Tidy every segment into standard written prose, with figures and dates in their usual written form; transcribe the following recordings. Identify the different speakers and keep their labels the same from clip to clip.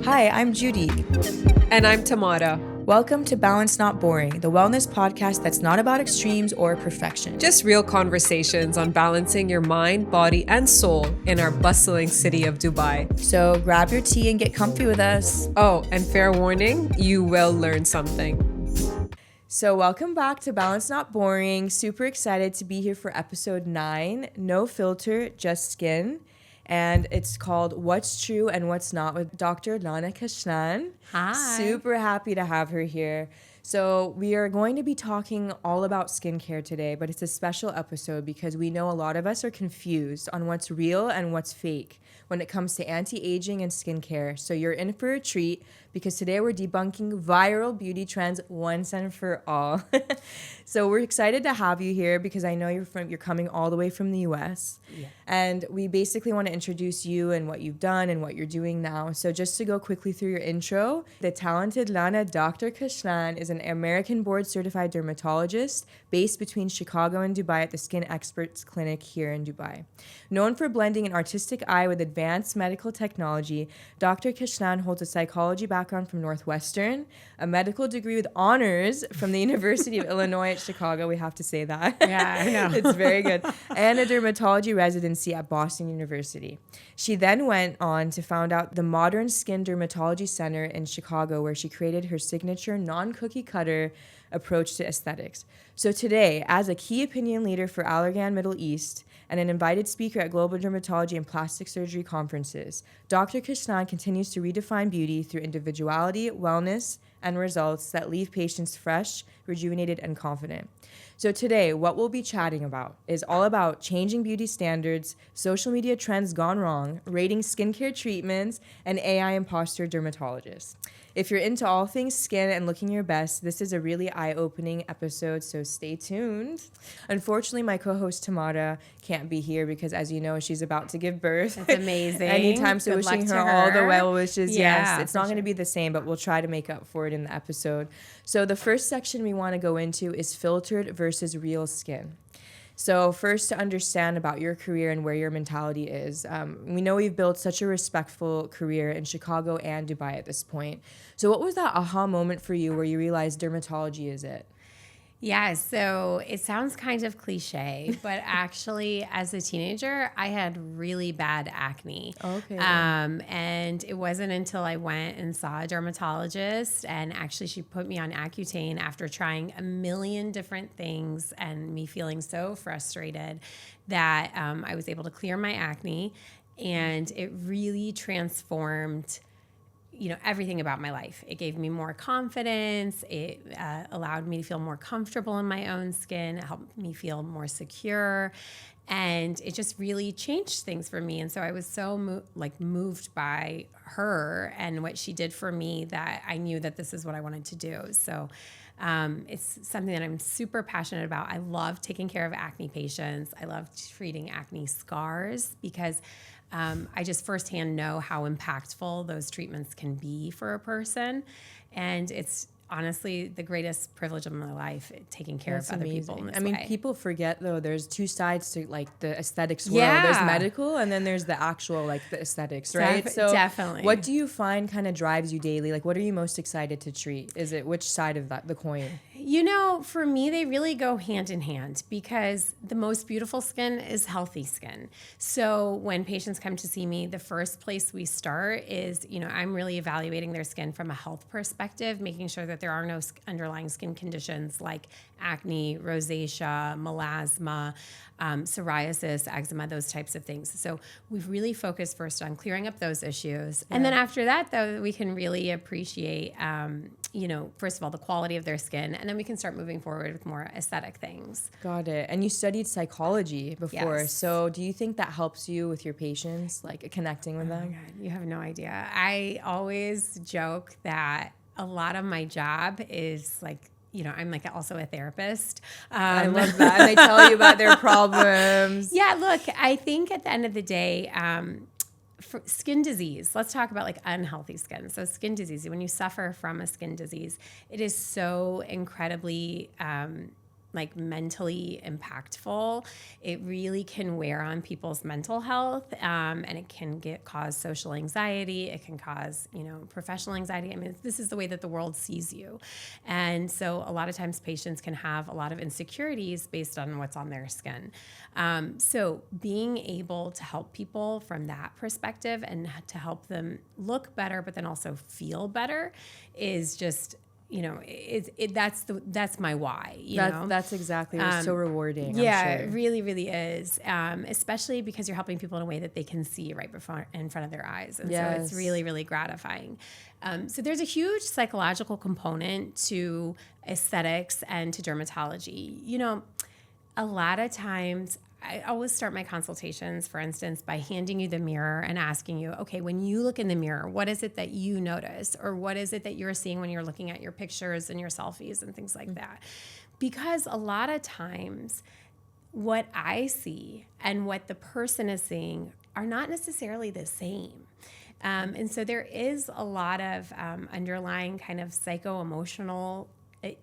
Speaker 1: Hi, I'm Judy.
Speaker 2: And I'm Tamara.
Speaker 1: Welcome to Balance Not Boring, the wellness podcast that's not about extremes or perfection.
Speaker 2: Just real conversations on balancing your mind, body, and soul in our bustling city of Dubai.
Speaker 1: So grab your tea and get comfy with us.
Speaker 2: Oh, and fair warning, you will learn something.
Speaker 1: So welcome back to Balance Not Boring. Super excited to be here for episode 9, No Filter, Just Skin. And it's called What's True and What's Not with Dr. Lana Kashlan.
Speaker 3: Hi.
Speaker 1: Super happy to have her here. So we are going to be talking all about skincare today, but it's a special episode because we know a lot of us are confused on what's real and what's fake when it comes to anti-aging and skincare. So you're in for a treat because today we're debunking viral beauty trends once and for all. So we're excited to have you here because I know you're coming all the way from the US.
Speaker 3: Yeah.
Speaker 1: And we basically want to introduce you and what you've done and what you're doing now. So just to go quickly through your intro, the talented Lana Dr. Kashlan is an American board certified dermatologist based between Chicago and Dubai at the Skin Experts Clinic here in Dubai. Known for blending an artistic eye with advanced medical technology, Dr. Kashlan holds a psychology background from Northwestern, a medical degree with honors from the University of Illinois at Chicago. We have to say that.
Speaker 3: Yeah, I know.
Speaker 1: It's very good. And a dermatology residency at Boston University. She then went on to found out the Modern Skin Dermatology Center in Chicago, where she created her signature non-cookie cutter approach to aesthetics. So today, as a key opinion leader for Allergan Middle East and an invited speaker at global dermatology and plastic surgery conferences, Dr. Kashlan continues to redefine beauty through individuality, wellness, and results that leave patients fresh, rejuvenated, and confident. So today, what we'll be chatting about is all about changing beauty standards, social media trends gone wrong, rating skincare treatments, and AI imposter dermatologists. If you're into all things skin and looking your best, this is a really eye-opening episode, so stay tuned. Unfortunately, my co-host Tamara can't be here because, as you know, she's about to give birth.
Speaker 3: That's amazing.
Speaker 1: Anytime, so
Speaker 3: Good
Speaker 1: wishing
Speaker 3: luck
Speaker 1: her
Speaker 3: to
Speaker 1: all the
Speaker 3: her.
Speaker 1: well wishes.
Speaker 3: Yeah,
Speaker 1: Yes, it's not going to be the same, but we'll try to make up for it in the episode. So the first section we want to go into is filtered versus real skin. So first, to understand about your career and where your mentality is. We know you've built such a respectful career in Chicago and Dubai at this point. So what was that aha moment for you where you realized dermatology is it?
Speaker 3: Yeah, so it sounds kind of cliche, but actually, as a teenager, I had really bad acne.
Speaker 1: Okay.
Speaker 3: And it wasn't until I went and saw a dermatologist, and actually she put me on Accutane after trying a million different things and me feeling so frustrated that I was able to clear my acne, and it really transformed everything about my life. It gave me more confidence. It allowed me to feel more comfortable in my own skin. It helped me feel more secure. And it just really changed things for me. And so I was so moved by her and what she did for me that I knew that this is what I wanted to do. So it's something that I'm super passionate about. I love taking care of acne patients. I love treating acne scars because I just firsthand know how impactful those treatments can be for a person. And it's honestly the greatest privilege of my life, taking care of other people in this way.
Speaker 1: People forget, though, there's two sides to, like, the aesthetics world.
Speaker 3: Yeah.
Speaker 1: There's medical, and then there's the actual, like, the aesthetics, right? So
Speaker 3: definitely.
Speaker 1: What do you find kind of drives you daily? Like, what are you most excited to treat? Is it which side of the coin?
Speaker 3: For me, they really go hand in hand because the most beautiful skin is healthy skin. So when patients come to see me, the first place we start is, I'm really evaluating their skin from a health perspective, making sure that there are no underlying skin conditions like acne, rosacea, melasma, psoriasis, eczema, those types of things. So we've really focused first on clearing up those issues. Yeah. And then after that, though, we can really appreciate, first of all, the quality of their skin, and then we can start moving forward with more aesthetic things.
Speaker 1: Got it. And you studied psychology before.
Speaker 3: Yes.
Speaker 1: So do you think that helps you with your patients, like connecting with them?
Speaker 3: Oh my God, you have no idea. I always joke that a lot of my job is like, I'm like also a therapist.
Speaker 1: I love that. And they tell you about their problems.
Speaker 3: Yeah, look, I think at the end of the day, for skin disease, let's talk about like unhealthy skin. So skin disease, when you suffer from a skin disease, it is so incredibly like mentally impactful. It really can wear on people's mental health, and it can cause social anxiety. It can cause, professional anxiety. I mean, this is the way that the world sees you. And so a lot of times patients can have a lot of insecurities based on what's on their skin. So being able to help people from that perspective and to help them look better, but then also feel better is just, that's my why.
Speaker 1: That's exactly, it's so rewarding.
Speaker 3: Yeah,
Speaker 1: I'm sure.
Speaker 3: it really, really is. Especially because you're helping people in a way that they can see right before in front of their eyes. And so it's really, really gratifying. So there's a huge psychological component to aesthetics and to dermatology. A lot of times I always start my consultations, for instance, by handing you the mirror and asking you, okay, when you look in the mirror, what is it that you notice? Or what is it that you're seeing when you're looking at your pictures and your selfies and things like that? Because a lot of times what I see and what the person is seeing are not necessarily the same. And so there is a lot of underlying kind of psycho-emotional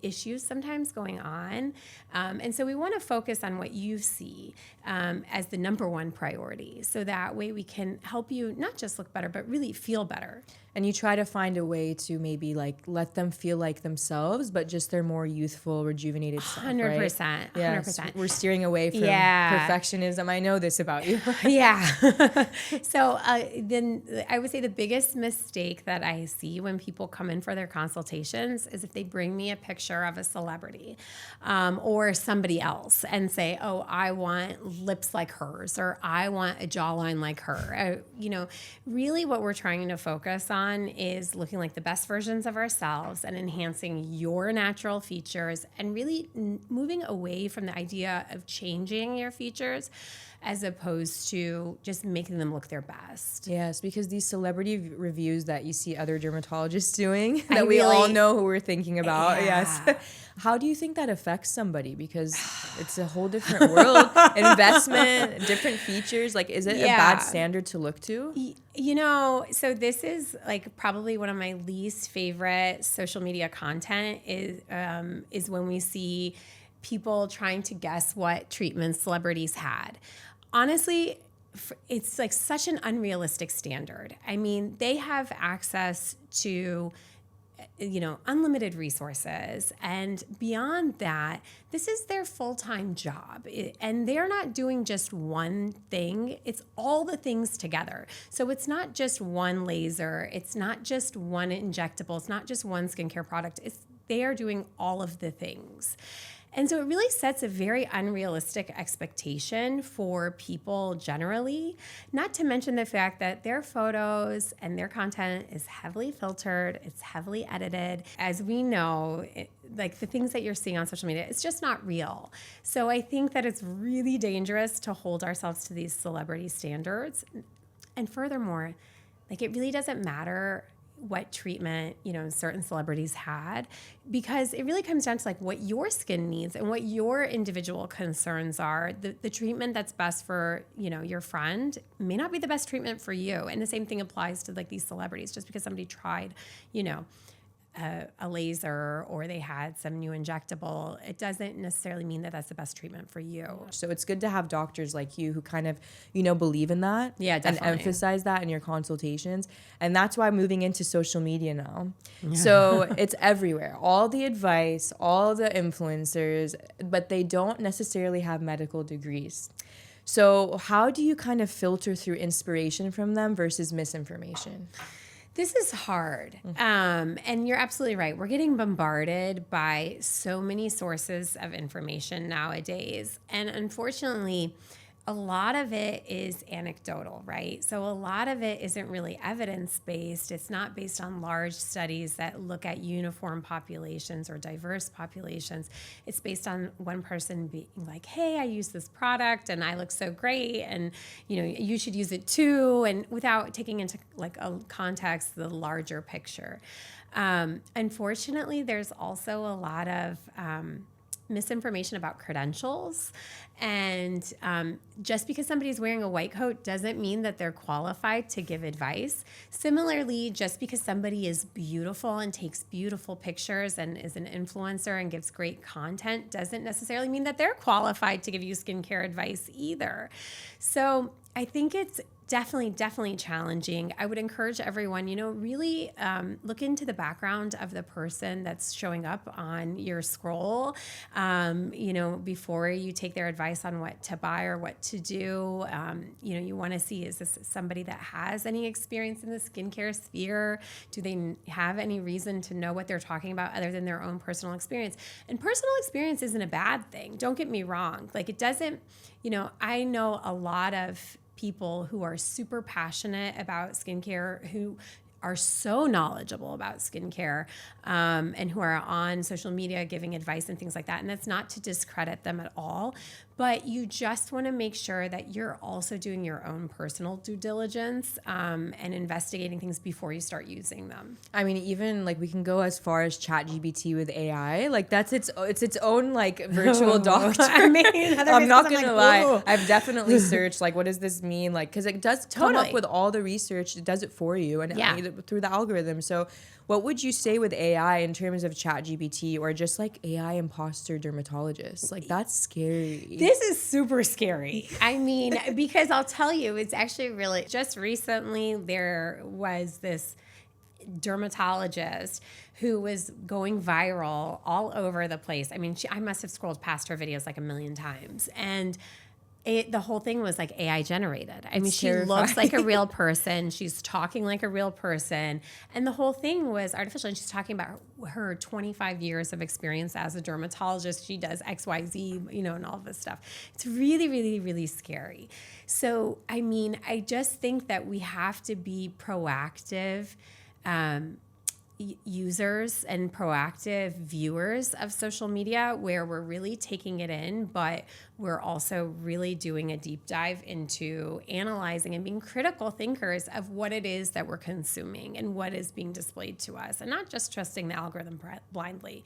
Speaker 3: issues sometimes going on. And so we want to focus on what you see as the number one priority. So that way we can help you not just look better, but really feel better.
Speaker 1: And you try to find a way to maybe like let them feel like themselves, but just their more youthful, rejuvenated self,
Speaker 3: 100%.
Speaker 1: right?
Speaker 3: 100%.
Speaker 1: We're steering away from perfectionism. I know this about you.
Speaker 3: Yeah. So then I would say the biggest mistake that I see when people come in for their consultations is if they bring me a picture of a celebrity or somebody else and say, oh, I want lips like hers, or I want a jawline like her. Really what we're trying to focus on is looking like the best versions of ourselves and enhancing your natural features and really moving away from the idea of changing your features as opposed to just making them look their best.
Speaker 1: Yes, because these celebrity reviews that you see other dermatologists doing that we all know who we're thinking about.
Speaker 3: Yeah.
Speaker 1: Yes. How do you think that affects somebody? Because it's a whole different world, investment, different features. Like, is it a bad standard to look to?
Speaker 3: So this is like probably one of my least favorite social media content is when we see people trying to guess what treatments celebrities had. Honestly, it's like such an unrealistic standard. I mean, they have access to unlimited resources. And beyond that, this is their full-time job. And they're not doing just one thing. It's all the things together. So it's not just one laser. It's not just one injectable. It's not just one skincare product. They are doing all of the things. And so it really sets a very unrealistic expectation for people generally, not to mention the fact that their photos and their content is heavily filtered, it's heavily edited. As we know, like the things that you're seeing on social media, it's just not real. So I think that it's really dangerous to hold ourselves to these celebrity standards. And furthermore, like it really doesn't matter what treatment, certain celebrities had, because it really comes down to like what your skin needs and what your individual concerns are. The treatment that's best for, your friend may not be the best treatment for you. And the same thing applies to like these celebrities. Just because somebody tried, a laser or they had some new injectable, it doesn't necessarily mean that that's the best treatment for you.
Speaker 1: So it's good to have doctors like you who kind of, believe in that.
Speaker 3: Yeah, definitely.
Speaker 1: And emphasize that in your consultations. And that's why I'm moving into social media now. Yeah. So it's everywhere. All the advice, all the influencers, but they don't necessarily have medical degrees. So how do you kind of filter through inspiration from them versus misinformation?
Speaker 3: This is hard. And you're absolutely right. We're getting bombarded by so many sources of information nowadays. And unfortunately, a lot of it is anecdotal, right? So a lot of it isn't really evidence-based. It's not based on large studies that look at uniform populations or diverse populations. It's based on one person being like, hey, I use this product and I look so great and you should use it too, and without taking into like a context the larger picture. Unfortunately, there's also a lot of misinformation about credentials. And just because somebody's wearing a white coat doesn't mean that they're qualified to give advice. Similarly, just because somebody is beautiful and takes beautiful pictures and is an influencer and gives great content doesn't necessarily mean that they're qualified to give you skincare advice either. So I think it's definitely challenging. I would encourage everyone, really look into the background of the person that's showing up on your scroll, before you take their advice on what to buy or what to do. You want to see, is this somebody that has any experience in the skincare sphere? Do they have any reason to know what they're talking about other than their own personal experience? And personal experience isn't a bad thing. Don't get me wrong. Like, it doesn't, I know a lot of people who are super passionate about skincare, who are so knowledgeable about skincare, and who are on social media giving advice and things like that. And that's not to discredit them at all, but you just want to make sure that you're also doing your own personal due diligence, and investigating things before you start using them.
Speaker 1: I mean, even like we can go as far as ChatGPT with AI. Like that's it's own like virtual doctor.
Speaker 3: I mean,
Speaker 1: I'm not gonna lie.
Speaker 3: Ooh.
Speaker 1: I've definitely searched like, what does this mean? Like, because it does come up with all the research. It does it for you and through the algorithm. So what would you say with AI in terms of ChatGPT or just like AI imposter dermatologists? Like, that's scary.
Speaker 3: This is super scary. I mean, because I'll tell you, it's actually really just recently there was this dermatologist who was going viral all over the place. I mean, I must have scrolled past her videos like a million times. And the whole thing was like AI generated. I mean, she looks like a real person. She's talking like a real person. And the whole thing was artificial. And she's talking about her 25 years of experience as a dermatologist. She does X, Y, Z, and all of this stuff. It's really, really, really scary. So, I mean, I just think that we have to be proactive users and proactive viewers of social media, where we're really taking it in, but we're also really doing a deep dive into analyzing and being critical thinkers of what it is that we're consuming and what is being displayed to us, and not just trusting the algorithm blindly.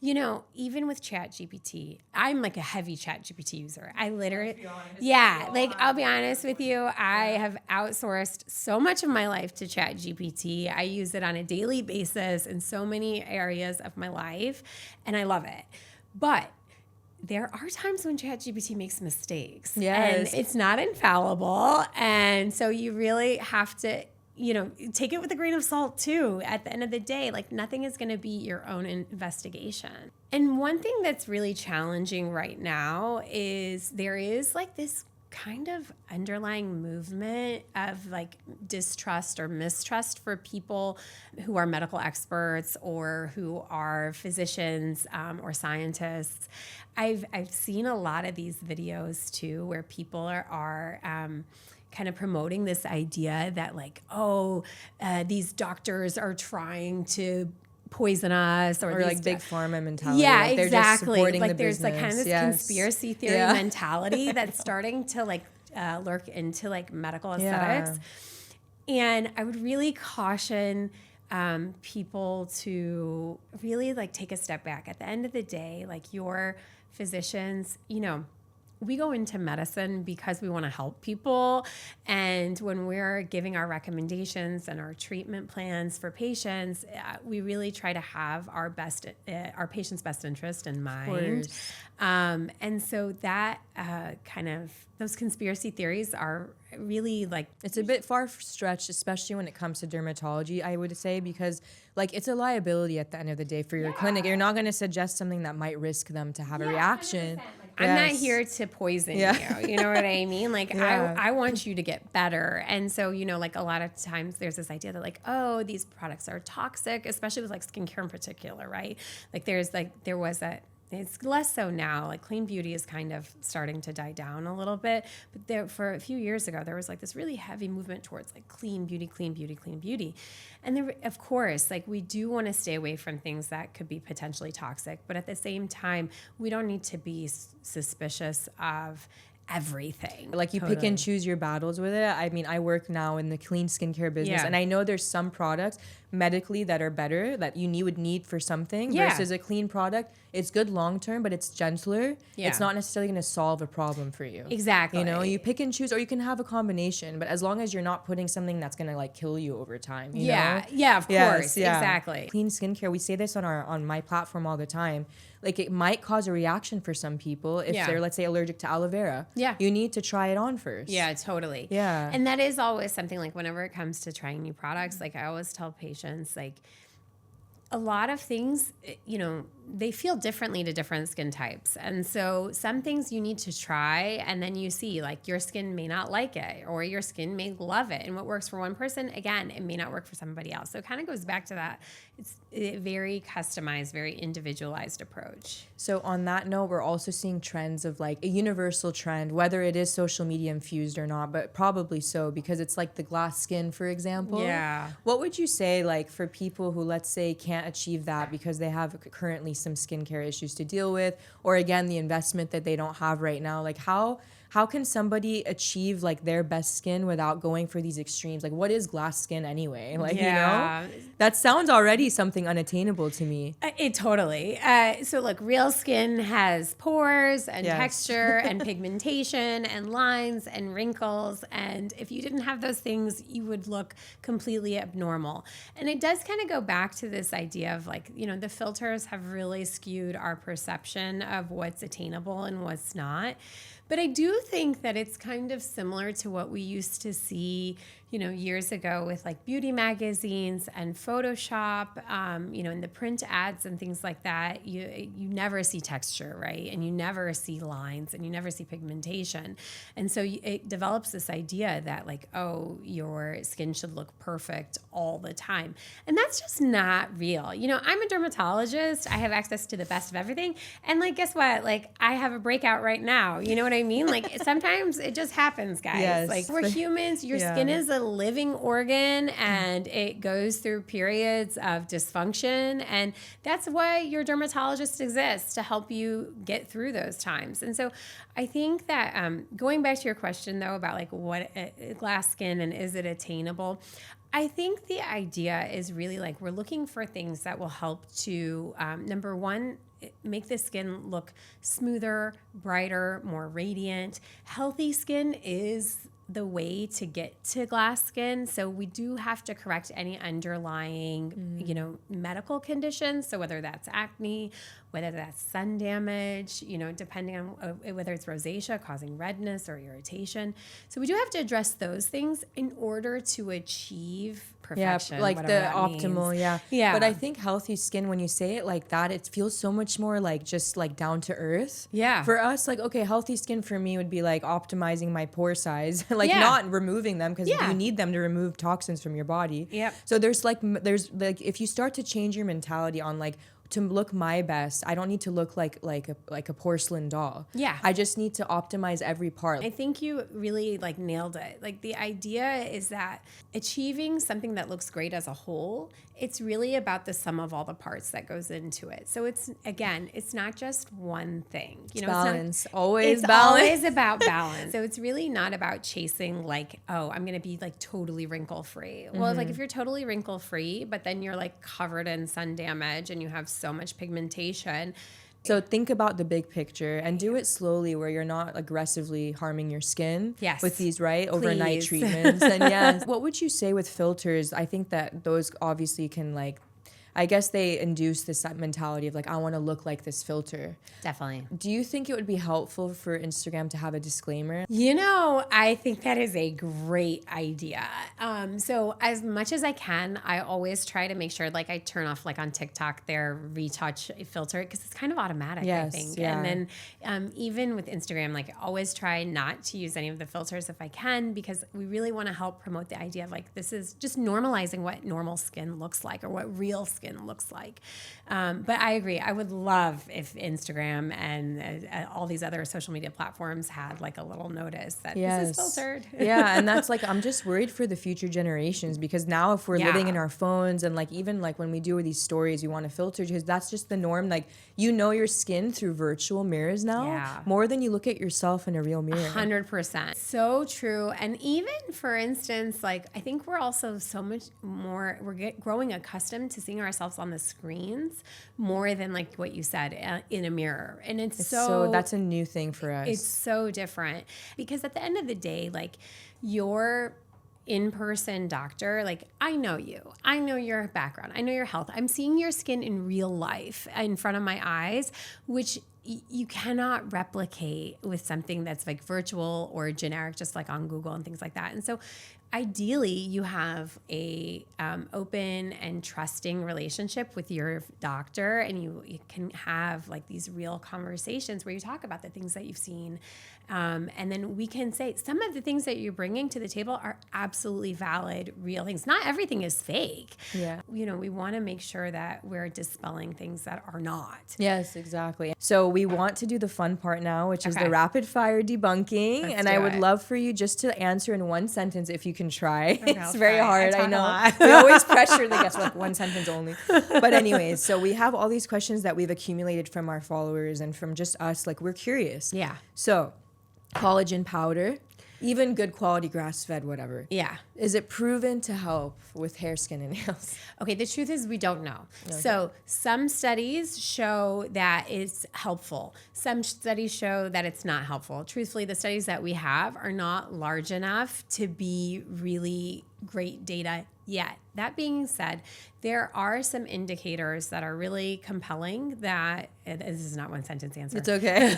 Speaker 3: Even with ChatGPT, I'm like a heavy ChatGPT user. I literally, I'll be honest with you. I have outsourced so much of my life to ChatGPT. I use it on a daily basis in so many areas of my life, and I love it. But there are times when ChatGPT makes mistakes.
Speaker 1: Yes.
Speaker 3: And it's not infallible. And so you really have to, take it with a grain of salt too. At the end of the day, like, nothing is going to be your own investigation. And one thing that's really challenging right now is there is like this kind of underlying movement of like distrust or mistrust for people who are medical experts or who are physicians, or scientists. I've seen a lot of these videos too, where people are kind of promoting this idea that like, these doctors are trying to poison us, or
Speaker 1: like big pharma mentality.
Speaker 3: Yeah,
Speaker 1: like
Speaker 3: exactly.
Speaker 1: They're just supporting
Speaker 3: like
Speaker 1: the
Speaker 3: there's
Speaker 1: business.
Speaker 3: like kind of this conspiracy theory mentality that's starting to like lurk into like medical aesthetics. And I would really caution people to really like take a step back. At the end of the day, like, your physicians, we go into medicine because we want to help people. And when we're giving our recommendations and our treatment plans for patients, we really try to have our patient's best interest in mind. And so that those conspiracy theories are really like,
Speaker 1: it's a bit far-fetched, especially when it comes to dermatology, I would say, because like, it's a liability at the end of the day for your clinic. You're not going to suggest something that might risk them to have a reaction.
Speaker 3: Like, I'm not here to poison you. You know what I mean? Like, I want you to get better. And so, like, a lot of times there's this idea that like, these products are toxic, especially with like skincare in particular, right? Like, it's less so now. Like, clean beauty is kind of starting to die down a little bit. But for a few years ago, there was like this really heavy movement towards like clean beauty, clean beauty, clean beauty. And there, of course, like, we do want to stay away from things that could be potentially toxic. But at the same time, we don't need to be suspicious of everything.
Speaker 1: Like, you pick and choose your battles with it. I mean, I work now in the clean skincare business, and I know there's some products medically that are better that you would need for something
Speaker 3: Yeah.
Speaker 1: versus a clean product. It's good long term, but it's gentler.
Speaker 3: Yeah.
Speaker 1: It's not necessarily going to solve a problem for you.
Speaker 3: Exactly.
Speaker 1: You know, you pick and choose, or you can have a combination, but as long as you're not putting something that's going to like kill you over time, you know?
Speaker 3: Yeah, of course.
Speaker 1: Yeah.
Speaker 3: Exactly.
Speaker 1: Clean skincare, we say this on my platform all the time. Like it might cause a reaction for some people if they're, let's say, allergic to aloe vera.
Speaker 3: Yeah.
Speaker 1: You need to try it on first.
Speaker 3: Yeah, totally.
Speaker 1: Yeah.
Speaker 3: And that is always something, like whenever it comes to trying new products, like I always tell patients, like a lot of things, you know, they feel differently to different skin types. And so some things you need to try, and then you see like your skin may not like it or your skin may love it. And what works for one person, again, it may not work for somebody else. So it kind of goes back to that. It's a very customized, very individualized approach.
Speaker 1: So on that note, we're also seeing trends of like a universal trend, whether it is social media infused or not, but probably so because it's like the glass skin, for example.
Speaker 3: Yeah.
Speaker 1: What would you say like for people who, let's say, can't achieve that because they have currently some skincare issues to deal with, or again, the investment that they don't have right now? Like how can somebody achieve like their best skin without going for these extremes? Like what is glass skin anyway? Like, you know, that sounds already something unattainable to me.
Speaker 3: It totally. So look, real skin has pores and texture and pigmentation and lines and wrinkles. And if you didn't have those things, you would look completely abnormal. And it does kind of go back to this idea of like, you know, the filters have really skewed our perception of what's attainable and what's not. But I do think that it's kind of similar to what we used to see, you know, years ago with like beauty magazines and Photoshop, you know, in the print ads and things like that. You never see texture, right? And you never see lines and you never see pigmentation. And so it develops this idea that like, oh, your skin should look perfect all the time. And that's just not real. You know, I'm a dermatologist. I have access to the best of everything. And like, guess what? Like I have a breakout right now. You know what I mean? Like sometimes it just happens, guys.
Speaker 1: Yes.
Speaker 3: Like we're humans. Your skin is a living organ and it goes through periods of dysfunction. And that's why your dermatologist exists, to help you get through those times. And so I think that going back to your question though, about like what glass skin and is it attainable? I think the idea is really like we're looking for things that will help to, number one, make the skin look smoother, brighter, more radiant. Healthy skin is the way to get to glass skin. So we do have to correct any underlying, you know, medical conditions. So whether that's acne, whether that's sun damage, you know, depending on whether it's rosacea causing redness or irritation. So we do have to address those things in order to achieve perfection.
Speaker 1: Yeah, like the optimal,
Speaker 3: means.
Speaker 1: yeah. But I think healthy skin, when you say it like that, it feels so much more like just like down to earth.
Speaker 3: Yeah.
Speaker 1: For us, like, okay, healthy skin for me would be like optimizing my pore size, like not removing them because you need them to remove toxins from your body.
Speaker 3: Yep.
Speaker 1: So there's like if you start to change your mentality on like, to look my best, I don't need to look like a porcelain doll.
Speaker 3: Yeah.
Speaker 1: I just need to optimize every part.
Speaker 3: I think you really like nailed it. Like the idea is that achieving something that looks great as a whole, it's really about the sum of all the parts that goes into it. So it's, again, it's not just one thing. You know,
Speaker 1: balance.
Speaker 3: It's
Speaker 1: Always
Speaker 3: about balance. So it's really not about chasing like, oh, I'm going to be like totally wrinkle free. Well, like if you're totally wrinkle free, but then you're like covered in sun damage and you have so much pigmentation.
Speaker 1: So think about the big picture and do it slowly, where you're not aggressively harming your skin with these overnight treatments. And what would you say with filters? I think that those obviously can like, I guess they induce this mentality of like, I want to look like this filter.
Speaker 3: Definitely.
Speaker 1: Do you think it would be helpful for Instagram to have a disclaimer?
Speaker 3: You know, I think that is a great idea. So as much as I can, I always try to make sure, like I turn off like on TikTok their retouch filter because it's kind of automatic, I think.
Speaker 1: Yeah.
Speaker 3: And then even with Instagram, like I always try not to use any of the filters if I can, because we really want to help promote the idea of like, this is just normalizing what normal skin looks like or what real skin skin looks like. But I agree. I would love if Instagram and all these other social media platforms had like a little notice that this is filtered.
Speaker 1: Yeah, and that's like, I'm just worried for the future generations, because now if we're living in
Speaker 3: Yeah.
Speaker 1: our phones and like even like when we do these stories, we want to filter because that's just the norm. Like, you know your skin through virtual mirrors now
Speaker 3: Yeah.
Speaker 1: more than you look at yourself in a real mirror.
Speaker 3: 100%. So true. And even for instance, like I think we're also so much more, growing accustomed to seeing ourselves on the screens more than like what you said in a mirror. And it's
Speaker 1: So that's a new thing for us.
Speaker 3: It's so different because at the end of the day, like your in-person doctor, like I know you, I know your background, I know your health. I'm seeing your skin in real life in front of my eyes, which you cannot replicate with something that's like virtual or generic, just like on Google and things like that. And so ideally you have a open and trusting relationship with your doctor, and you can have like these real conversations where you talk about the things that you've seen. And then we can say some of the things that you're bringing to the table are absolutely valid, real things. Not everything is fake.
Speaker 1: Yeah.
Speaker 3: You know, we want to make sure that we're dispelling things that are not.
Speaker 1: Yes, exactly. So we want to do the fun part now, which is the rapid fire debunking.
Speaker 3: Let's
Speaker 1: and
Speaker 3: do
Speaker 1: I would
Speaker 3: it.
Speaker 1: love for you just to answer in one sentence if you can try.
Speaker 3: Okay,
Speaker 1: It's
Speaker 3: I'll
Speaker 1: very
Speaker 3: try.
Speaker 1: hard,
Speaker 3: I
Speaker 1: I
Speaker 3: talk a
Speaker 1: know.
Speaker 3: lot.
Speaker 1: We always pressure the guests like one sentence only. But anyways, so we have all these questions that we've accumulated from our followers and from just us. Like, we're curious.
Speaker 3: Yeah.
Speaker 1: So, collagen powder, even good quality grass-fed, whatever.
Speaker 3: Yeah.
Speaker 1: Is it proven to help with hair, skin, and nails?
Speaker 3: Okay, the truth is we don't know. Okay. So some studies show that it's helpful. Some studies show that it's not helpful. Truthfully, the studies that we have are not large enough to be really great data yet. That being said, there are some indicators that are really compelling that, this is not one sentence answer.
Speaker 1: It's okay.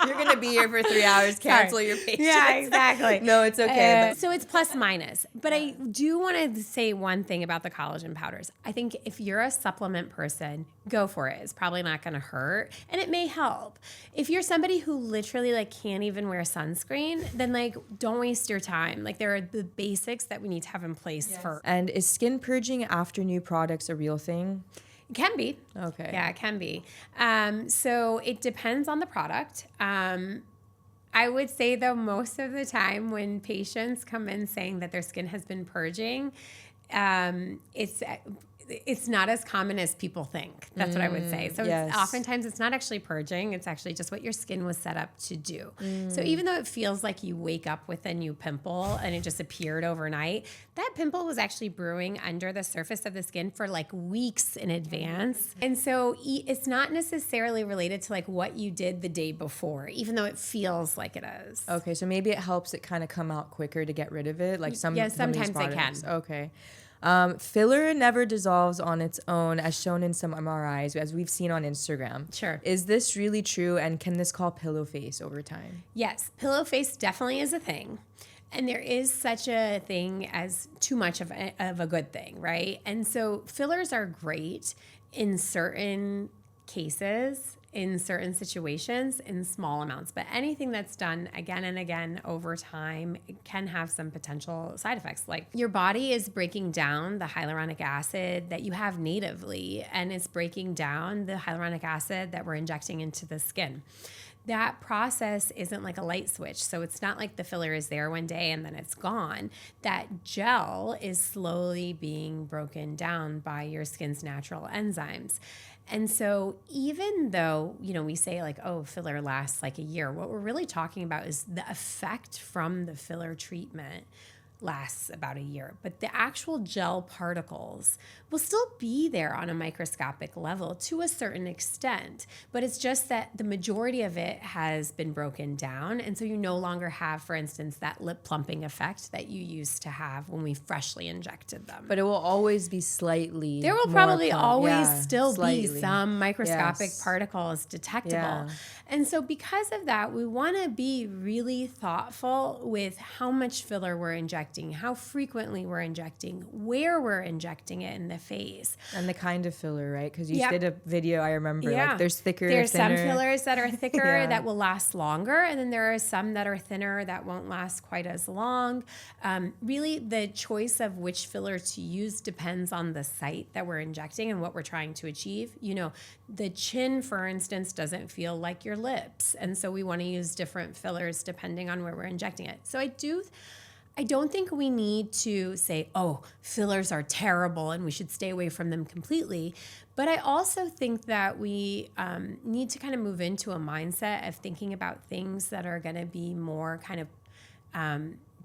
Speaker 1: You're going to be here for 3 hours. Cancel your patience.
Speaker 3: Yeah, exactly.
Speaker 1: No, it's okay.
Speaker 3: So it's plus minus. But I do want to say one thing about the collagen powders. I think if you're a supplement person, go for it. It's probably not going to hurt, and it may help. If you're somebody who literally like can't even wear sunscreen, then like don't waste your time. Like there are the basics that we need to have in place for.
Speaker 1: And is skin purging after new products a real thing?
Speaker 3: It can be.
Speaker 1: Okay.
Speaker 3: Yeah, it can be. So it depends on the product. I would say, though, most of the time when patients come in saying that their skin has been purging, it's not as common as people think. That's what I would say. So oftentimes it's not actually purging. It's actually just what your skin was set up to do. So even though it feels like you wake up with a new pimple and it just appeared overnight, that pimple was actually brewing under the surface of the skin for like weeks in advance. And so it's not necessarily related to like what you did the day before, even though it feels like it is.
Speaker 1: Okay, so maybe it helps it kind of come out quicker to get rid of it. Like
Speaker 3: sometimes they can.
Speaker 1: Okay. Filler never dissolves on its own, as shown in some MRIs, as we've seen on Instagram.
Speaker 3: Sure.
Speaker 1: Is this really true, and can this cause pillow face over time?
Speaker 3: Yes, pillow face definitely is a thing. And there is such a thing as too much of a good thing, right? And so fillers are great in certain cases, in certain situations, in small amounts. But anything that's done again and again over time can have some potential side effects. Like your body is breaking down the hyaluronic acid that you have natively, and it's breaking down the hyaluronic acid that we're injecting into the skin. That process isn't like a light switch. So it's not like the filler is there one day and then it's gone. That gel is slowly being broken down by your skin's natural enzymes. And so even though, you know, we say like, oh, filler lasts like a year, what we're really talking about is the effect from the filler treatment lasts about a year, but the actual gel particles will still be there on a microscopic level to a certain extent, but it's just that the majority of it has been broken down, and so you no longer have, for instance, that lip plumping effect that you used to have when we freshly injected them.
Speaker 1: But it will always be slightly.
Speaker 3: There will
Speaker 1: more
Speaker 3: probably
Speaker 1: plump.
Speaker 3: always
Speaker 1: Yeah,
Speaker 3: still
Speaker 1: slightly.
Speaker 3: be some microscopic particles detectable.
Speaker 1: Yeah.
Speaker 3: And so because of that, we want to be really thoughtful with how much filler we're injecting injecting, how frequently we're injecting, where we're injecting it in the face.
Speaker 1: And the kind of filler, right? Because you
Speaker 3: Yep.
Speaker 1: did a video, I remember,
Speaker 3: Yeah.
Speaker 1: like there's thicker,
Speaker 3: There's
Speaker 1: thinner.
Speaker 3: some fillers that are thicker
Speaker 1: Yeah.
Speaker 3: that will last longer, and then there are some that are thinner that won't last quite as long. Really, the choice of which filler to use depends on the site that we're injecting and what we're trying to achieve. You know, the chin, for instance, doesn't feel like your lips, and so we want to use different fillers depending on where we're injecting it. So I don't think we need to say, oh, fillers are terrible and we should stay away from them completely. But I also think that we need to kind of move into a mindset of thinking about things that are going to be more kind of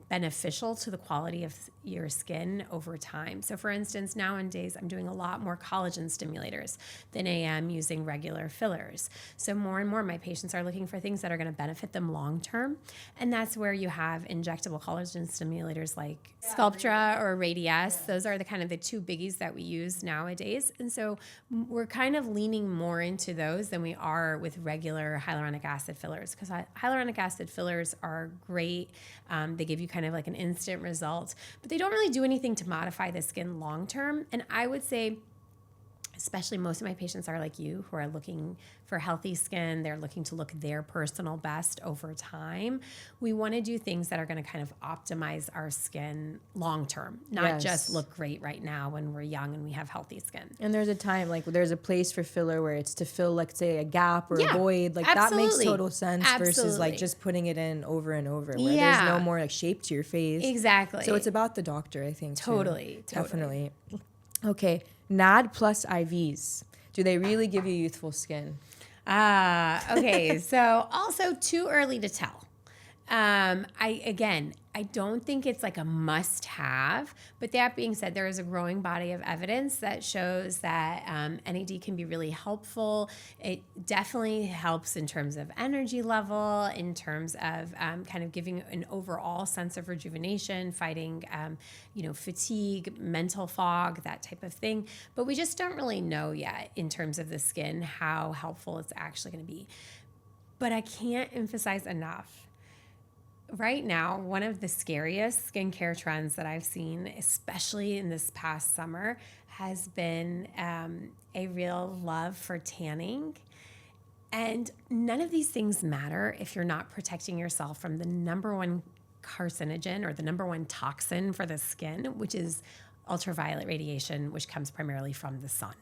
Speaker 3: beneficial to the quality of your skin over time. So for instance, nowadays I'm doing a lot more collagen stimulators than I am using regular fillers. So more and more my patients are looking for things that are going to benefit them long term. And that's where you have injectable collagen stimulators like Sculptra or Radiesse. Those are the kind of the two biggies that we use nowadays. And so we're kind of leaning more into those than we are with regular hyaluronic acid fillers, because hyaluronic acid fillers are great. They give you kind of like an instant result, but they don't really do anything to modify the skin long term. And I would say, especially most of my patients are like you, who are looking for healthy skin. They're looking to look their personal best over time. We want to do things that are going to kind of optimize our skin long term, not just look great right now when we're young and we have healthy skin.
Speaker 1: And there's a time, like there's a place for filler where it's to fill, like say, a gap or a void. Like
Speaker 3: absolutely.
Speaker 1: that makes total sense versus like just putting it in over and over where there's no more like shape to your face.
Speaker 3: Exactly.
Speaker 1: So it's about the doctor, I think.
Speaker 3: Totally.
Speaker 1: Definitely. Okay. NAD plus IVs. Do they really give you youthful skin?
Speaker 3: Okay. So also too early to tell. I don't think it's like a must have, but that being said, there is a growing body of evidence that shows that NAD can be really helpful. It definitely helps in terms of energy level, in terms of kind of giving an overall sense of rejuvenation, fighting, fatigue, mental fog, that type of thing. But we just don't really know yet in terms of the skin how helpful it's actually going to be. But I can't emphasize enough. Right now, one of the scariest skincare trends that I've seen, especially in this past summer, has been a real love for tanning. And none of these things matter if you're not protecting yourself from the number one carcinogen or the number one toxin for the skin, which is ultraviolet radiation, which comes primarily from the sun.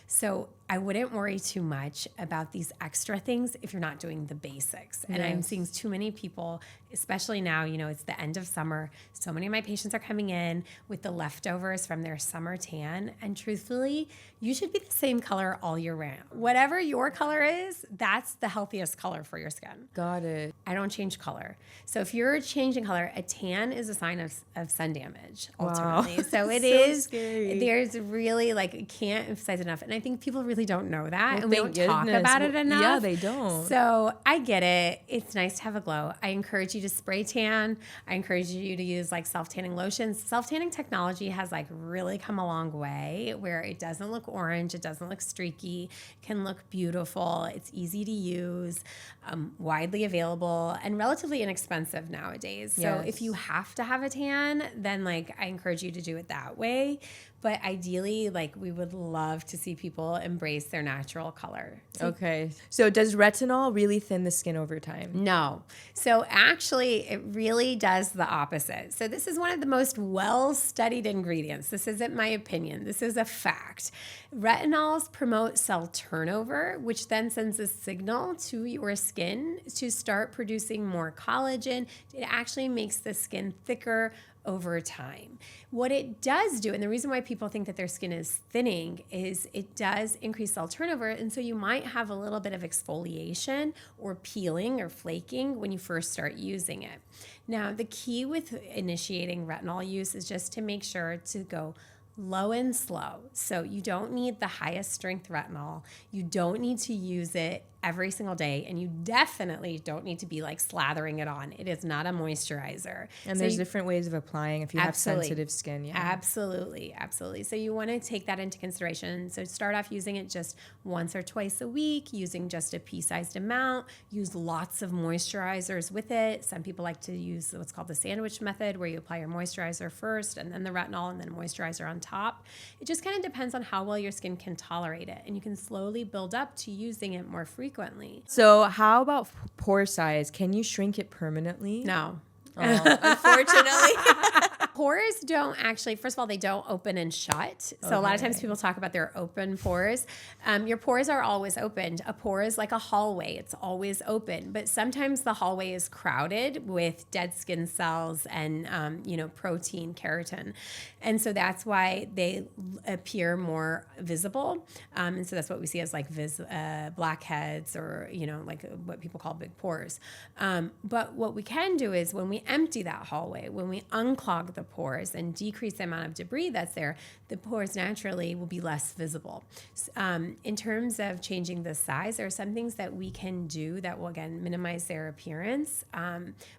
Speaker 3: So I wouldn't worry too much about these extra things if you're not doing the basics. And I'm seeing too many people, especially now, it's the end of summer. So many of my patients are coming in with the leftovers from their summer tan. And truthfully, you should be the same color all year round. Whatever your color is, that's the healthiest color for your skin.
Speaker 1: Got it.
Speaker 3: I don't change color. So if you're changing color, a tan is a sign of sun damage, ultimately.
Speaker 1: Wow.
Speaker 3: So it
Speaker 1: So
Speaker 3: is,
Speaker 1: scary.
Speaker 3: there's really can't emphasize enough. And I think people really don't know that.
Speaker 1: Well,
Speaker 3: and we don't talk
Speaker 1: goodness.
Speaker 3: about it enough.
Speaker 1: Yeah, they don't.
Speaker 3: So I get it. It's nice to have a glow. I encourage you to spray tan. I encourage you to use self-tanning lotions. Self-tanning technology has really come a long way where it doesn't look orange. It doesn't look streaky. It can look beautiful. It's easy to use, widely available, and relatively inexpensive nowadays. So if you have to have a tan, then I encourage you to do it that way. But ideally, we would love to see people embrace their natural color.
Speaker 1: Okay. So does retinol really thin the skin over time?
Speaker 3: No. So actually, it really does the opposite. So this is one of the most well-studied ingredients. This isn't my opinion. This is a fact. Retinols promote cell turnover, which then sends a signal to your skin to start producing more collagen. It actually makes the skin thicker over time. What it does do, and the reason why people think that their skin is thinning, is it does increase cell turnover. And so you might have a little bit of exfoliation or peeling or flaking when you first start using it. Now, the key with initiating retinol use is just to make sure to go low and slow. So you don't need the highest strength retinol. You don't need to use it every single day, and you definitely don't need to be like slathering it on. It is not a moisturizer.
Speaker 1: And there's different ways of applying if you have sensitive skin. Yeah.
Speaker 3: Absolutely. So you want to take that into consideration. So start off using it just once or twice a week, using just a pea-sized amount. Use lots of moisturizers with it. Some people like to use what's called the sandwich method, where you apply your moisturizer first and then the retinol and then moisturizer on top. It just kind of depends on how well your skin can tolerate it, and you can slowly build up to using it more frequently.
Speaker 1: So how about pore size? Can you shrink it permanently?
Speaker 3: No.
Speaker 1: Unfortunately.
Speaker 3: Pores don't actually, first of all, they don't open and shut. So a lot of times people talk about their open pores. Your pores are always opened. A pore is like a hallway. It's always open. But sometimes the hallway is crowded with dead skin cells and, protein, keratin. And so that's why they appear more visible. And so that's what we see as like blackheads, or, like what people call big pores. But what we can do is when we empty that hallway, when we unclog the pores and decrease the amount of debris that's there, the pores naturally will be less visible. In terms of changing the size, there are some things that we can do that will, again, minimize their appearance,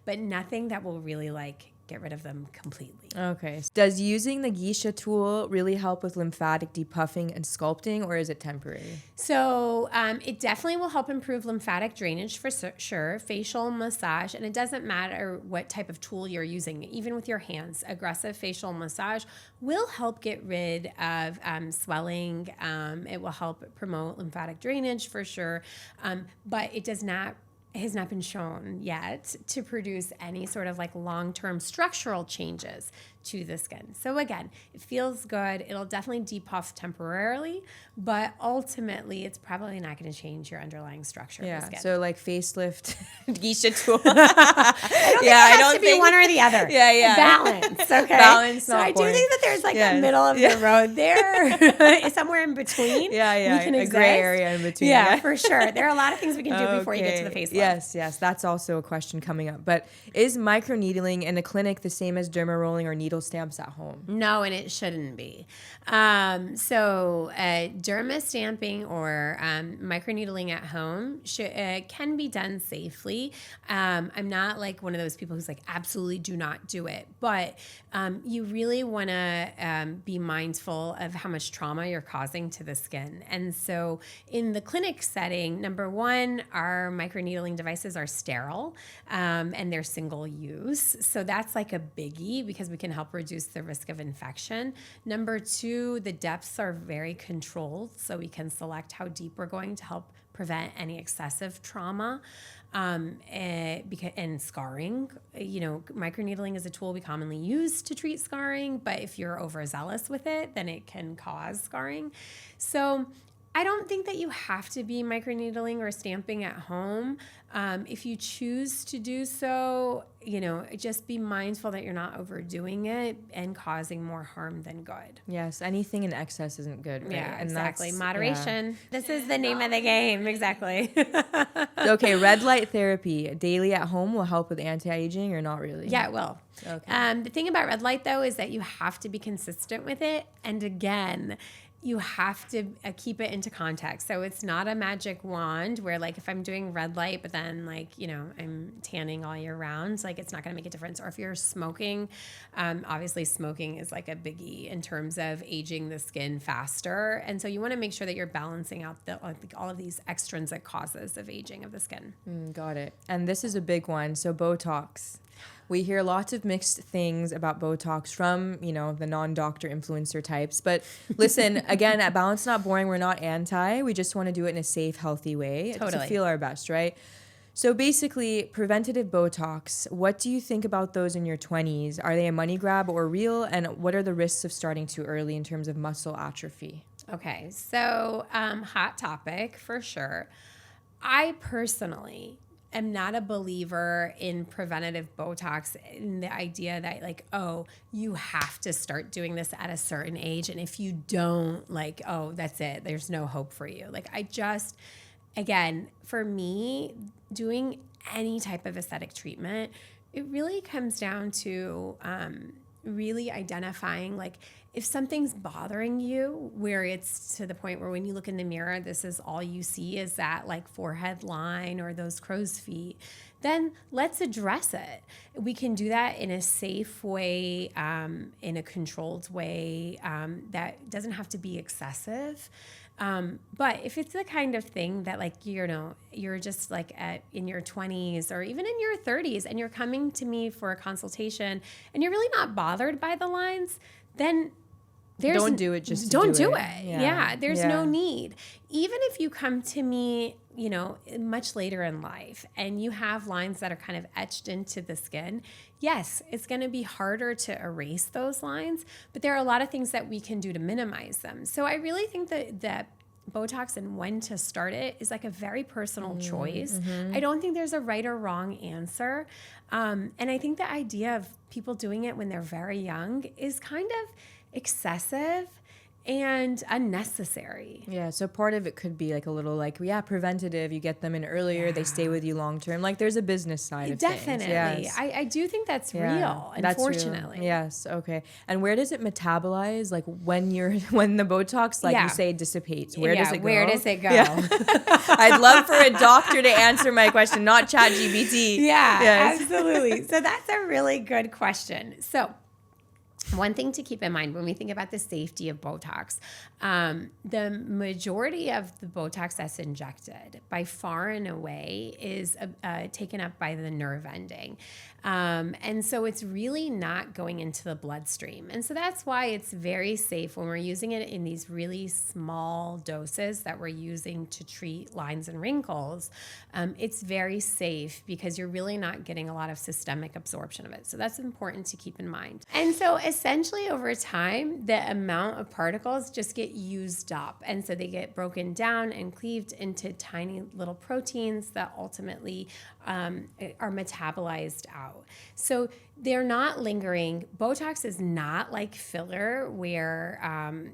Speaker 3: but nothing that will really get rid of them completely.
Speaker 1: Okay. Does using the Geisha tool really help with lymphatic depuffing and sculpting, or is it temporary?
Speaker 3: So it definitely will help improve lymphatic drainage for sure, facial massage, and it doesn't matter what type of tool you're using. Even with your hands, aggressive facial massage will help get rid of swelling. It will help promote lymphatic drainage for sure, but it has not been shown yet to produce any sort of long-term structural changes to the skin. So again, it feels good. It'll definitely depuff temporarily, but ultimately it's probably not going to change your underlying structure of the skin.
Speaker 1: So facelift Geisha tool.
Speaker 3: I don't think it has to be one or the other. Balance. Okay.
Speaker 1: Balance.
Speaker 3: So I do think that there's a middle of the road there, somewhere in between.
Speaker 1: We can exist. Gray area in between.
Speaker 3: Yeah, for sure. There are a lot of things we can do before you get to the facelift.
Speaker 1: Yes. That's also a question coming up. But is microneedling in a clinic the same as derma rolling or needle stamps at home?
Speaker 3: No, and it shouldn't be. Derma stamping or microneedling at home can be done safely. I'm not one of those people who's absolutely do not do it, but you really want to be mindful of how much trauma you're causing to the skin. And so in the clinic setting, number one, our microneedling devices are sterile and they're single use. So that's a biggie because we can help reduce the risk of infection. Number two, the depths are very controlled, so we can select how deep we're going to help prevent any excessive trauma and scarring. Microneedling is a tool we commonly use to treat scarring, but if you're overzealous with it, then it can cause scarring. So I don't think that you have to be microneedling or stamping at home. If you choose to do so, just be mindful that you're not overdoing it and causing more harm than good.
Speaker 1: Yes, anything in excess isn't good, right?
Speaker 3: Yeah, exactly. Moderation. Yeah. This is the name of the game. Exactly.
Speaker 1: Okay, red light therapy daily at home will help with anti-aging, or not really?
Speaker 3: Yeah, it will. Okay. The thing about red light, though, is that you have to be consistent with it. And again, you have to keep it into context. So it's not a magic wand where if I'm doing red light, but then I'm tanning all year round, it's not going to make a difference. Or if you're smoking, obviously smoking is a biggie in terms of aging the skin faster. And so you want to make sure that you're balancing out all of these extrinsic causes of aging of the skin.
Speaker 1: Got it. And this is a big one. So Botox. We hear lots of mixed things about Botox from, the non-doctor influencer types. But listen, again, at Balance Not Boring, we're not anti. We just want to do it in a safe, healthy way to feel our best, right? So basically, preventative Botox, what do you think about those in your 20s? Are they a money grab or real? And what are the risks of starting too early in terms of muscle atrophy?
Speaker 3: Okay, so hot topic for sure. I personally am not a believer in preventative Botox, in the idea that you have to start doing this at a certain age, and if you don't, that's it, there's no hope for you. Again, for me, doing any type of aesthetic treatment, it really comes down to really identifying like if something's bothering you, where it's to the point where when you look in the mirror, this is all you see is that like forehead line or those crow's feet, then let's address it. We can do that in a safe way, in a controlled way, that doesn't have to be excessive. But if it's the kind of thing that like, you know, you're just like in your 20s or even in your 30s and you're coming to me for a consultation and you're really not bothered by the lines, then
Speaker 1: don't do it just to
Speaker 3: don't do
Speaker 1: it.
Speaker 3: it. Yeah, there's no need. Even if you come to me, you know, much later in life and you have lines that are kind of etched into the skin, yes, it's going to be harder to erase those lines, but there are a lot of things that we can do to minimize them. So I really think that Botox and when to start it is like a very personal choice. I don't think there's a right or wrong answer. And I think the idea of people doing it when they're very young is kind of excessive and unnecessary.
Speaker 1: Yeah, so part of it could be like a little like, preventative. You get them in earlier, they stay with you long term. Like there's a business side of things.
Speaker 3: Definitely.
Speaker 1: Yes.
Speaker 3: I do think that's real, unfortunately.
Speaker 1: That's real. Yes, okay. And where does it metabolize? Like when the Botox, like you say, dissipates, where does it go?
Speaker 3: Where does it go?
Speaker 1: Yeah. I'd love for a doctor to answer my question, not ChatGPT.
Speaker 3: Yeah,
Speaker 1: yes.
Speaker 3: absolutely. So that's a really good question. So one thing to keep in mind when we think about the safety of Botox, the majority of the Botox that's injected by far and away is taken up by the nerve ending. And so it's really not going into the bloodstream. And so that's why it's very safe when we're using it in these really small doses that we're using to treat lines and wrinkles. It's very safe because you're really not getting a lot of systemic absorption of it. So that's important to keep in mind. And so essentially over time, the amount of particles just get used up. And so they get broken down and cleaved into tiny little proteins that ultimately are metabolized out. So they're not lingering. Botox is not like filler where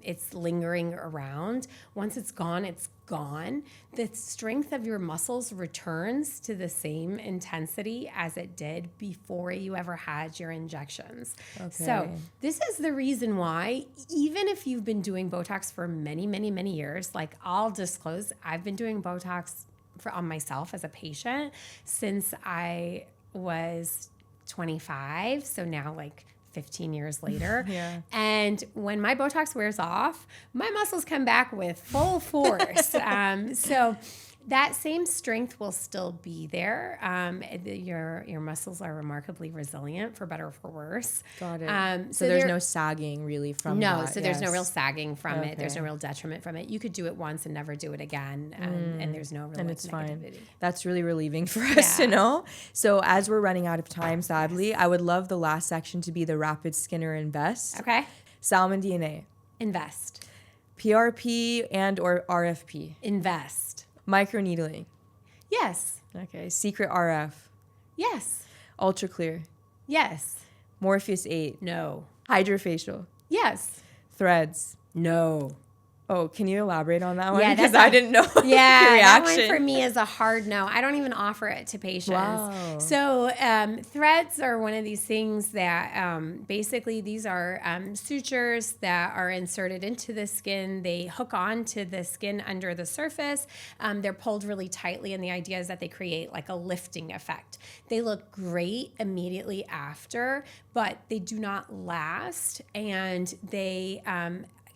Speaker 3: it's lingering around. Once it's gone, it's gone. The strength of your muscles returns to the same intensity as it did before you ever had your injections. Okay. So this is the reason why, even if you've been doing Botox for many, many, many years, like I'll disclose, I've been doing Botox on myself as a patient since I was 25. So now like 15 years later. Yeah. And when my Botox wears off, my muscles come back with full force. So that same strength will still be there. Your muscles are remarkably resilient, for better or for worse.
Speaker 1: Got it. So there's no sagging really from that.
Speaker 3: No, so there's no real sagging from it. There's no real detriment from it. You could do it once and never do it again, and there's no real negativity.
Speaker 1: Fine. That's really relieving for us to know. So as we're running out of time, sadly, I would love the last section to be the rapid skin or invest.
Speaker 3: Okay.
Speaker 1: Salmon DNA.
Speaker 3: Invest.
Speaker 1: PRP and or RFP.
Speaker 3: Invest.
Speaker 1: Microneedling.
Speaker 3: Yes.
Speaker 1: Okay. Secret RF.
Speaker 3: Yes.
Speaker 1: Ultra clear.
Speaker 3: Yes.
Speaker 1: Morpheus 8.
Speaker 3: No.
Speaker 1: Hydrofacial.
Speaker 3: Yes.
Speaker 1: Threads.
Speaker 3: No.
Speaker 1: Oh, can you elaborate on that one?
Speaker 3: Yeah,
Speaker 1: because I didn't know your reaction.
Speaker 3: That one for me is a hard no. I don't even offer it to patients.
Speaker 1: Wow.
Speaker 3: So threads are one of these things that basically these are sutures that are inserted into the skin. They hook on to the skin under the surface. They're pulled really tightly, and the idea is that they create like a lifting effect. They look great immediately after, but they do not last, and they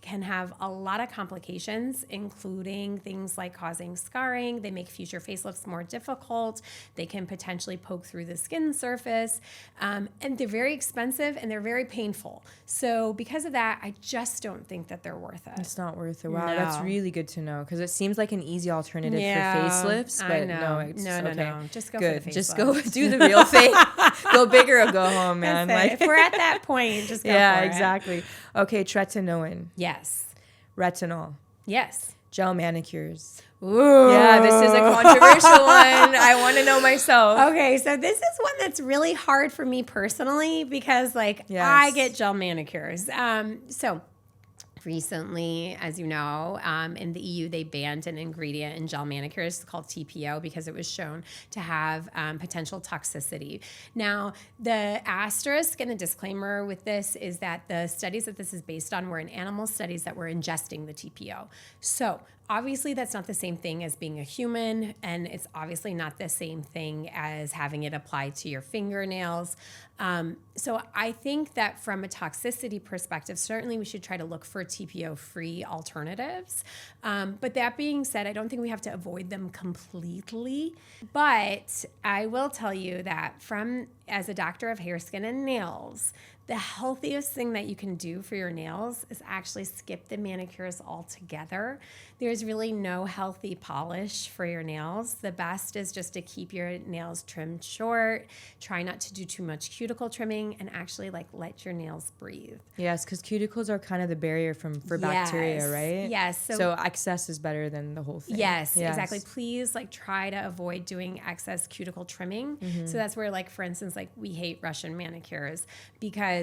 Speaker 3: can have a lot of complications, including things like causing scarring. They make future facelifts more difficult. They can potentially poke through the skin surface. And they're very expensive and they're very painful. So because of that, I just don't think that they're worth it.
Speaker 1: It's not worth it. Wow, that's really good to know because it seems like an easy alternative for facelifts. But
Speaker 3: no. Just go for the facelift.
Speaker 1: Just go do the real thing. Go big or go home, man.
Speaker 3: Like, if we're at that point, just go for it.
Speaker 1: Yeah, exactly. Okay, tretinoin.
Speaker 3: Yes.
Speaker 1: Retinol.
Speaker 3: Yes.
Speaker 1: Gel manicures.
Speaker 3: Ooh.
Speaker 1: Yeah, this is a controversial one. I want to know myself.
Speaker 3: Okay, so this is one that's really hard for me personally because, I get gel manicures. So Recently, as you know, in the EU, they banned an ingredient in gel manicures called TPO because it was shown to have potential toxicity. Now, the asterisk and the disclaimer with this is that the studies that this is based on were in animal studies that were ingesting the TPO. So obviously, that's not the same thing as being a human, and it's obviously not the same thing as having it applied to your fingernails. So I think that from a toxicity perspective, certainly we should try to look for TPO-free alternatives. But that being said, I don't think we have to avoid them completely. But I will tell you that as a doctor of hair, skin, and nails, the healthiest thing that you can do for your nails is actually skip the manicures altogether. There's really no healthy polish for your nails. The best is just to keep your nails trimmed short, try not to do too much cuticle trimming, and actually let your nails breathe.
Speaker 1: Yes, because cuticles are kind of the barrier for bacteria, right?
Speaker 3: Yes.
Speaker 1: So excess is better than the whole thing.
Speaker 3: Yes, exactly. Please try to avoid doing excess cuticle trimming. So that's where for instance, we hate Russian manicures because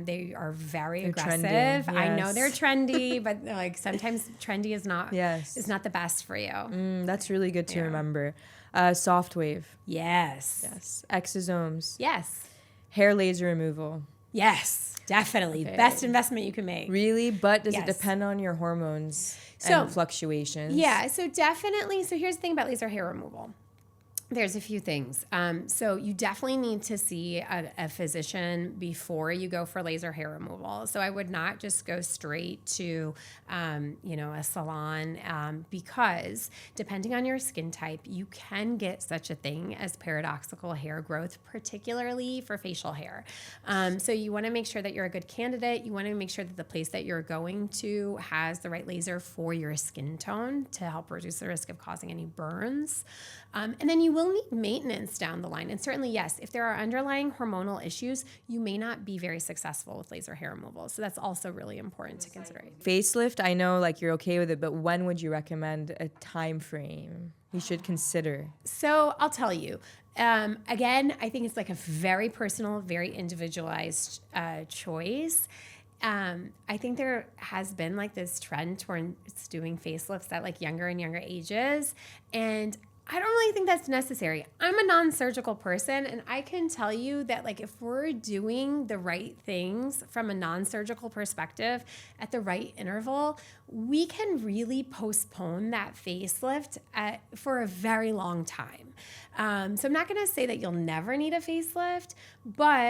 Speaker 3: they are very aggressive.
Speaker 1: Trendy,
Speaker 3: I know
Speaker 1: yes.
Speaker 3: they're trendy, but sometimes trendy is not the best for you.
Speaker 1: That's really good to remember. Soft wave.
Speaker 3: Yes.
Speaker 1: Yes. Exosomes.
Speaker 3: Yes.
Speaker 1: Hair laser removal.
Speaker 3: Yes, definitely.
Speaker 1: Okay.
Speaker 3: Best investment you can make.
Speaker 1: Really? But does it
Speaker 3: Yes.
Speaker 1: depend on your hormones
Speaker 3: So-
Speaker 1: and fluctuations?
Speaker 3: Yeah, so definitely. So here's the thing about laser hair removal. There's a few things. So you definitely need to see a physician before you go for laser hair removal. So I would not just go straight to, a salon because depending on your skin type, you can get such a thing as paradoxical hair growth, particularly for facial hair. So you want to make sure that you're a good candidate. You want to make sure that the place that you're going to has the right laser for your skin tone to help reduce the risk of causing any burns. And then you will need maintenance down the line. And certainly, yes, if there are underlying hormonal issues, you may not be very successful with laser hair removal. So that's also really important to consider.
Speaker 1: Facelift, I know you're okay with it, but when would you recommend a time frame you should consider?
Speaker 3: So I'll tell you. Again, I think it's a very personal, very individualized choice. I think there has been this trend towards doing facelifts at younger and younger ages. And I don't really think that's necessary. I'm a non-surgical person, and I can tell you that if we're doing the right things from a non-surgical perspective at the right interval, we can really postpone that facelift for a very long time. So I'm not going to say that you'll never need a facelift,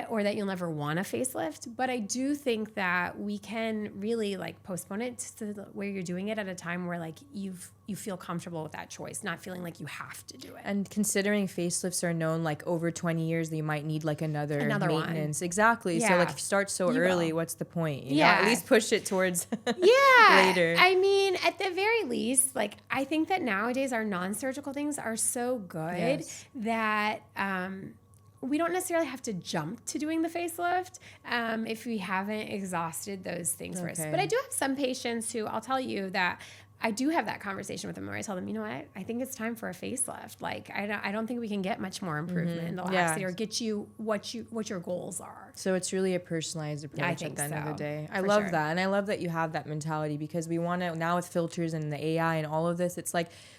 Speaker 3: or that you'll never want a facelift, but I do think that we can really postpone it to where you're doing it at a time where you feel comfortable with that choice, not feeling like you have to do it.
Speaker 1: And considering facelifts are known over 20 years, they might need another maintenance.
Speaker 3: One.
Speaker 1: Exactly.
Speaker 3: Yeah.
Speaker 1: So if you start so early, what's the point? You know, at least push it towards later.
Speaker 3: I mean, at the very least, I think that nowadays our non-surgical things are so good that we don't necessarily have to jump to doing the facelift if we haven't exhausted those things first. But I do have some patients who I'll tell you that I do have that conversation with them where I tell them, you know what, I think it's time for a facelift. I don't think we can get much more improvement in the laxity or get you what your goals are.
Speaker 1: So it's really a personalized approach at the end of the day. I
Speaker 3: For
Speaker 1: love
Speaker 3: sure.
Speaker 1: that. And I love that you have that mentality because we want to, now with filters and the AI and all of this, it's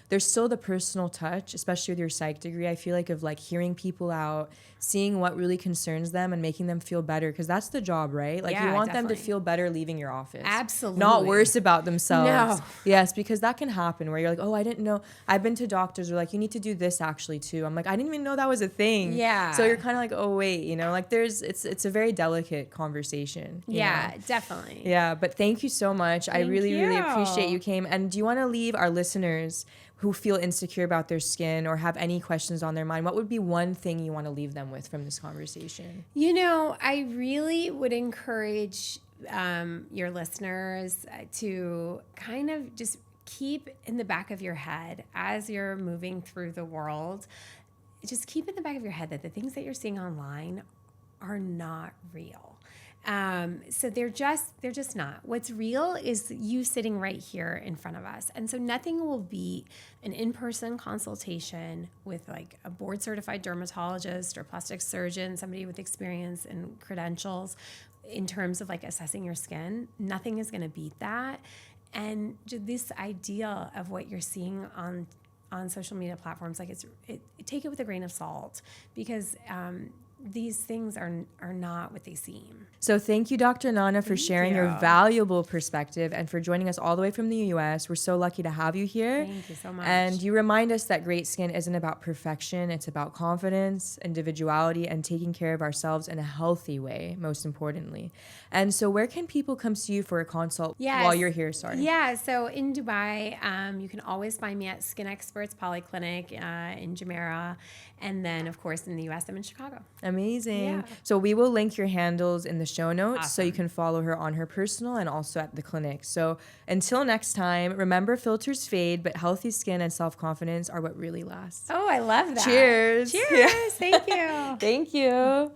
Speaker 1: there's still the personal touch, especially with your psych degree. I feel of hearing people out, seeing what really concerns them and making them feel better. Because that's the job, right? You want them to feel better leaving your office.
Speaker 3: Absolutely.
Speaker 1: Not worse about themselves.
Speaker 3: No.
Speaker 1: Yes, because that can happen where you're oh, I didn't know. I've been to doctors who are you need to do this actually too. I'm I didn't even know that was a thing.
Speaker 3: Yeah.
Speaker 1: So you're kind of oh, wait, it's a very delicate conversation. You know?
Speaker 3: Definitely.
Speaker 1: Yeah, but thank you so much. I really, really
Speaker 3: you.
Speaker 1: appreciate you came. And do you want to leave our listeners who feel insecure about their skin or have any questions on their mind, what would be one thing you want to leave them with from this conversation?
Speaker 3: I really would encourage your listeners to kind of just keep in the back of your head as you're moving through the world. Just keep in the back of your head that the things that you're seeing online are not real. So they're just not. What's real is you sitting right here in front of us. And so nothing will beat an in-person consultation with a board certified dermatologist or plastic surgeon, somebody with experience and credentials. in terms of like assessing your skin, nothing is going to beat that. And this idea of what you're seeing on social media platforms, like take it with a grain of salt, because these things are not what they seem.
Speaker 1: So thank you, Dr. Nana, for sharing your
Speaker 3: you.
Speaker 1: valuable perspective and for joining us all the way from the US. We're so lucky to have you here.
Speaker 3: Thank you so much.
Speaker 1: And you remind us that great skin isn't about perfection. It's about confidence, individuality, and taking care of ourselves in a healthy way, most importantly. And so where can people come see you for a consult while you're here? Sorry.
Speaker 3: Yeah, so in Dubai, you can always find me at Skin Experts Polyclinic in Jumeirah. And then, of course, in the US, I'm in Chicago.
Speaker 1: Amazing.
Speaker 3: Yeah.
Speaker 1: So we will link your handles in the show notes so you
Speaker 3: Awesome.
Speaker 1: can follow her on her personal and also at the clinic. So until next time, remember, filters fade, but healthy skin and self-confidence are what really lasts.
Speaker 3: Oh, I love that.
Speaker 1: Cheers.
Speaker 3: Cheers. Thank you.
Speaker 1: Thank you.